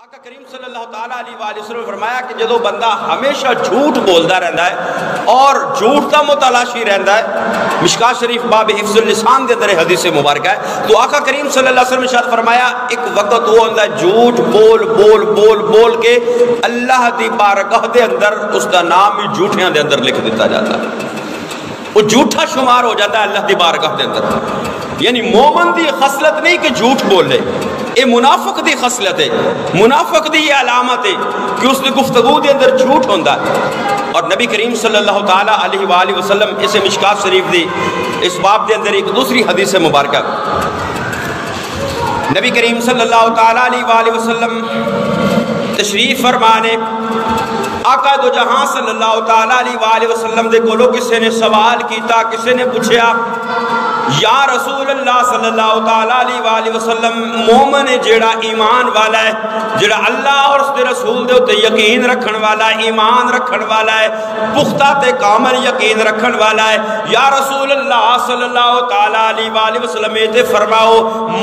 آقا کریم صلی اللہ تعالیٰ علیہ وآلہ وسلم نے فرمایا کہ جدو بندہ ہمیشہ جھوٹ بولتا رہتا ہے اور جھوٹ کا متلاشی رہتا ہے، مشکات شریف باب حفظ اللسان کے اندر حدیث مبارکہ ہے، تو آقا کریم صلی اللہ علیہ وسلم نے شاید فرمایا ایک وقت وہ ہوتا ہے جھوٹ بول بول بول بول کے اللہ دی بارگاہ دے اندر اس کا نام ہی جھوٹیاں دے اندر لکھ دیتا جاتا ہے، وہ جھوٹا شمار ہو جاتا ہے اللہ دی بارگاہ دے اندر۔ یعنی مومن دی خصلت نہیں کہ جھوٹ بول لے، یہ منافق دی خصلت ہے، منافق دی یہ علامت ہے کہ اس نے گفتگو دے اندر جھوٹ ہوندہ ہے۔ اور نبی کریم صلی اللہ تعالیٰ علیہ وآلہ وسلم اسے مشکات شریف دی اس باب دے اندر ایک دوسری حدیث مبارکہ، نبی کریم صلی اللہ تعالیٰ علیہ وآلہ وسلم تشریف فرمانے، آقا دو جہاں صلی اللہ تعالیٰ علیہ وآلہ وسلم دے کولو کسے نے سوال کیتا، کسے نے پوچھیا یا رسول اللہ صلی اللہ تعالیٰ علیہ وآلہ وسلم، مومن جیڑا ایمان والا ہے، جیڑا اللہ اور اس دے رسول دے ہوتے یقین رکھن والا ہے، ایمان رکھن والا ہے، پختہ تے کامل یقین رکھن والا ہے، یا رسول اللہ صلی اللہ تعالیٰ علیہ وآلہ وسلم تے فرماؤ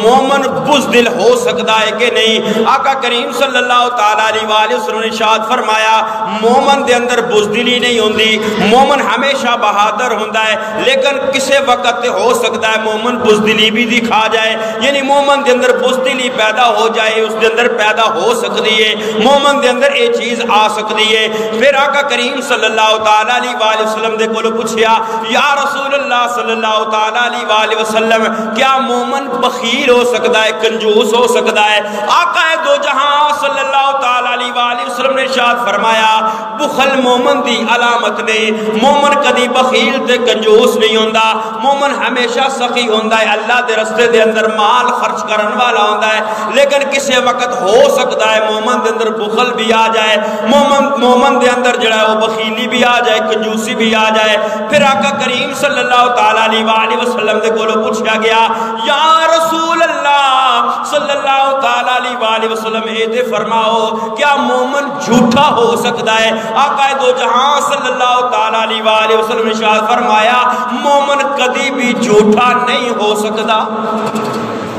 مومن بزدل ہو سکتا ہے کہ نہیں؟ آقا کریم صلی اللہ تعالیٰ علیہ وآلہ وسلم نے ارشاد فرمایا مومن دے اندر بزدلی نہیں ہوندی، مومن ہمیشہ بہادر ہوندا ہے، لیکن کسے وقت ہو سکتا ہے مومن بزدلی بھی دکھا جائے، یعنی مومن دے اندر بزدلی پیدا ہو جائے، اس دے اندر پیدا ہو سکتی ہے، مومن دے اندر یہ چیز آ سکتی ہے۔ پھر آقا کریم صلی اللہ تعالیٰ علیہ وآلہ وسلم دے کولو پوچھیا یا رسول اللہ صلی اللہ تعالیٰ علیہ وآلہ وسلم، کیا مومن بخیل ہو سکتا ہے، کنجوس ہو سکتا ہے؟ آقا دو جہاں صلی اللہ تعالیٰ علیہ وآلہ وسلم نے ارشاد فرمایا بخل مومن دی علامت نہیں، مومن کدی بخیل تے کنجوس نہیں ہوندا، مومن ہمیشہ سخی ہوندا ہے، اللہ دے رستے دے اندر مال خرچ کرن والا ہوندا ہے، لیکن کسے وقت ہو سکتا ہے مومن دے اندر بخل بھی آ جائے، مومن دے اندر جڑا ہے وہ بخیلی بھی آ جائے، کنجوسی بھی آ جائے۔ پھر آقا کریم صلی اللہ تعالیٰ علیہ وآلہ وسلم دے کولو پوچھا گیا یا رسول اللہ صلی اللہ تعالیٰ علیہ وآلہ وسلم اے فرماؤ کیا مومن جھوٹا ہو سکتا ہے؟ آقا دو جہاں صلی اللہ تعالیٰ علیہ وآلہ وسلم نے ارشاد فرمایا مومن کدی بھی جھوٹا نہیں ہو سکتا،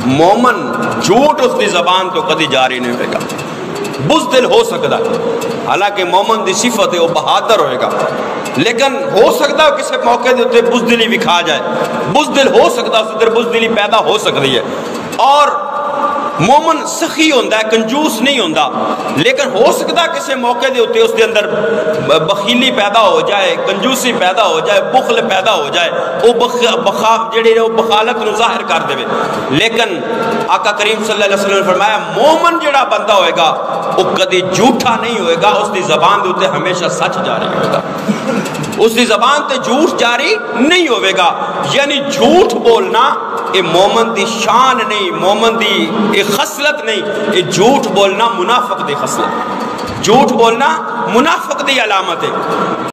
مومن جھوٹ اس دی زبان تو کدی جاری نہیں ہوئے گا، بزدل ہو سکتا ہے، حالانکہ مومن دی صفت ہے وہ بہادر ہوئے گا، لیکن ہو سکتا ہے کسی موقع دے ہوتے بزدلی بھی کھا جائے، بزدل ہو سکتا ہے، اس در بزدلی پیدا ہو سکتی ہے۔ اور مومن سخی ہوندہ ہے، کنجوس نہیں ہوندہ، لیکن ہو سکتا ہے کسی موقع دے ہوتے اس دے اندر بخیلی پیدا ہو جائے، کنجوسی پیدا ہو جائے، بخل پیدا ہو جائے، وہ بخالت نو ظاہر کر دے۔ لیکن آقا کریم صلی اللہ علیہ وسلم نے فرمایا مومن جڑا بندہ ہوئے گا وہ کدی جھوٹا نہیں ہوئے گا، اس دی زبان دے ہوتے ہمیشہ سچ جاری ہوئے گا، اس دی زبان تے جھوٹ جاری نہیں ہوئے گا۔ یعنی جھوٹ بولنا یہ مومن دی شان نہیں، مومن دی ایک خصلت نہیں، یہ جھوٹ بولنا منافق دی خصلت، جھوٹ بولنا منافق دی علامت ہے۔